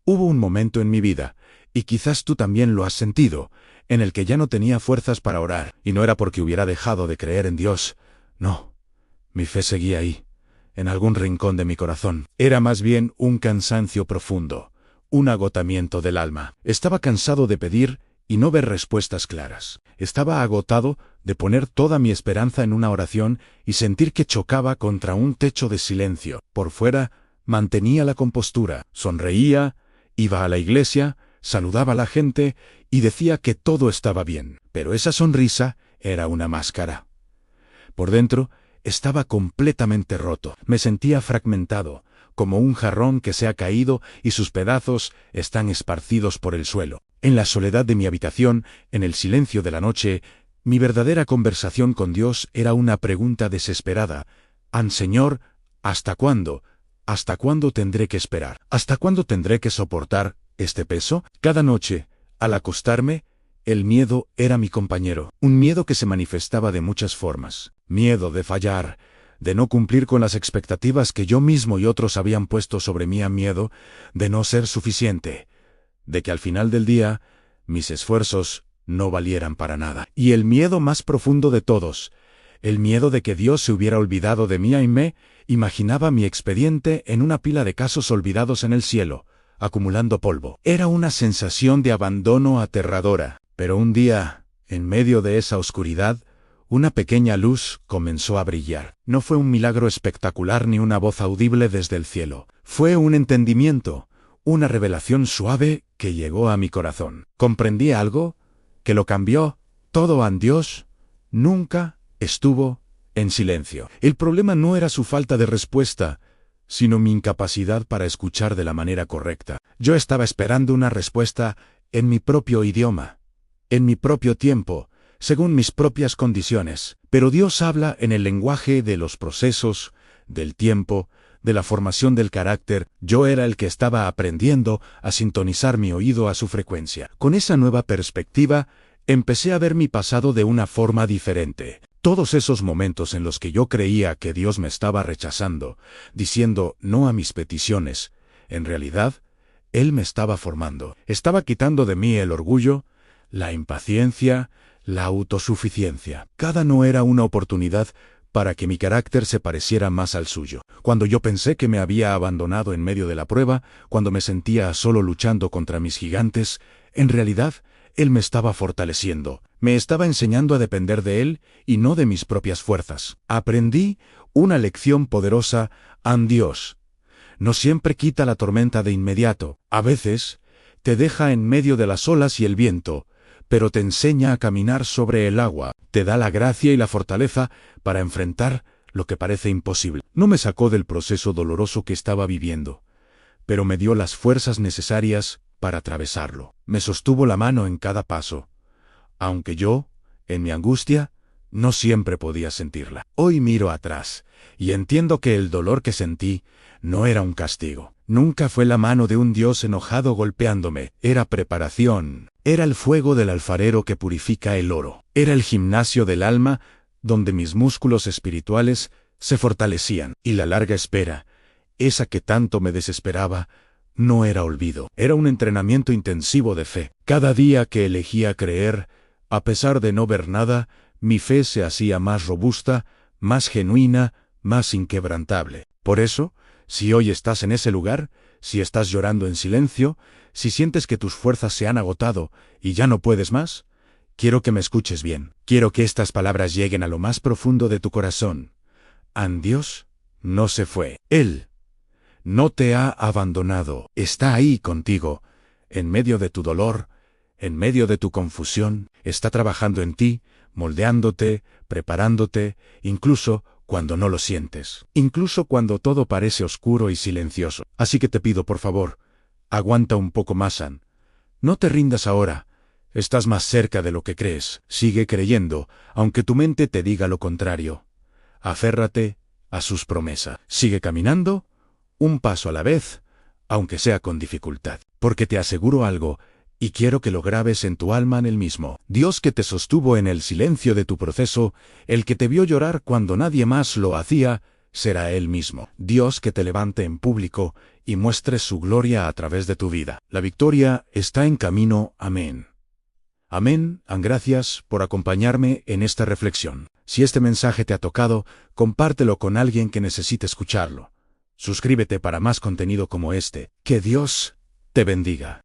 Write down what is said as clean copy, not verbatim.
Hubo un momento en mi vida, y quizás tú también lo has sentido, en el que ya no tenía fuerzas para orar, y no era porque hubiera dejado de creer en Dios. No, mi fe seguía ahí, en algún rincón de mi corazón. Era más bien un cansancio profundo, un agotamiento del alma. Estaba cansado de pedir y no ver respuestas claras. Estaba agotado de poner toda mi esperanza en una oración y sentir que chocaba contra un techo de silencio. Por fuera, mantenía la compostura, sonreía, iba a la iglesia, saludaba a la gente y decía que todo estaba bien. Pero esa sonrisa era una máscara. Por dentro, estaba completamente roto. Me sentía fragmentado, como un jarrón que se ha caído y sus pedazos están esparcidos por el suelo. En la soledad de mi habitación, en el silencio de la noche, mi verdadera conversación con Dios era una pregunta desesperada. Señor, ¿hasta cuándo? ¿Hasta cuándo tendré que esperar? ¿Hasta cuándo tendré que soportar este peso? Cada noche, al acostarme, el miedo era mi compañero. Un miedo que se manifestaba de muchas formas. Miedo de fallar, de no cumplir con las expectativas que yo mismo y otros habían puesto sobre mí. Miedo de no ser suficiente, de que al final del día mis esfuerzos no valieran para nada. Y el miedo más profundo de todos, el miedo de que Dios se hubiera olvidado de mí. Y me imaginaba mi expediente en una pila de casos olvidados en el cielo, acumulando polvo. Era una sensación de abandono aterradora. Pero un día, en medio de esa oscuridad, una pequeña luz comenzó a brillar. No fue un milagro espectacular ni una voz audible desde el cielo. Fue un entendimiento, una revelación suave que llegó a mi corazón. Comprendí algo que lo cambió todo. Dios nunca estuvo en silencio. El problema no era su falta de respuesta, sino mi incapacidad para escuchar de la manera correcta. Yo estaba esperando una respuesta en mi propio idioma, en mi propio tiempo, según mis propias condiciones. Pero Dios habla en el lenguaje de los procesos, del tiempo, de la formación del carácter. Yo era el que estaba aprendiendo a sintonizar mi oído a su frecuencia. Con esa nueva perspectiva, empecé a ver mi pasado de una forma diferente. Todos esos momentos en los que yo creía que Dios me estaba rechazando, diciendo no a mis peticiones, en realidad, Él me estaba formando. Estaba quitando de mí el orgullo, la impaciencia, la autosuficiencia. Cada no era una oportunidad para que mi carácter se pareciera más al suyo. Cuando yo pensé que me había abandonado en medio de la prueba, cuando me sentía solo luchando contra mis gigantes, en realidad, Él me estaba fortaleciendo. Me estaba enseñando a depender de Él y no de mis propias fuerzas. Aprendí una lección poderosa. Dios no siempre quita la tormenta de inmediato. A veces, te deja en medio de las olas y el viento, pero te enseña a caminar sobre el agua. Te da la gracia y la fortaleza para enfrentar lo que parece imposible. No me sacó del proceso doloroso que estaba viviendo, pero me dio las fuerzas necesarias para atravesarlo. Me sostuvo la mano en cada paso, aunque yo, en mi angustia, no siempre podía sentirla. Hoy miro atrás y entiendo que el dolor que sentí no era un castigo. Nunca fue la mano de un Dios enojado golpeándome. Era preparación. Era el fuego del alfarero que purifica el oro. Era el gimnasio del alma donde mis músculos espirituales se fortalecían. Y la larga espera, esa que tanto me desesperaba, no era olvido. Era un entrenamiento intensivo de fe. Cada día que elegía creer, a pesar de no ver nada, mi fe se hacía más robusta, más genuina, más inquebrantable. Por eso, si hoy estás en ese lugar, si estás llorando en silencio, si sientes que tus fuerzas se han agotado y ya no puedes más, quiero que me escuches bien. Quiero que estas palabras lleguen a lo más profundo de tu corazón. Dios no se fue. Él no te ha abandonado. Está ahí contigo, en medio de tu dolor, en medio de tu confusión. Está trabajando en ti, moldeándote, preparándote, incluso cuando no lo sientes, incluso cuando todo parece oscuro y silencioso. Así que te pido, por favor, aguanta un poco más, No te rindas ahora. Estás más cerca de lo que crees. Sigue creyendo, aunque tu mente te diga lo contrario. Aférrate a sus promesas. Sigue caminando, un paso a la vez, aunque sea con dificultad. Porque te aseguro algo, y quiero que lo grabes en tu alma en el mismo. Dios que te sostuvo en el silencio de tu proceso, el que te vio llorar cuando nadie más lo hacía, será Él mismo, Dios que te levante en público y muestre su gloria a través de tu vida. La victoria está en camino. Amén. Amén. Gracias por acompañarme en esta reflexión. Si este mensaje te ha tocado, compártelo con alguien que necesite escucharlo. Suscríbete para más contenido como este. Que Dios te bendiga.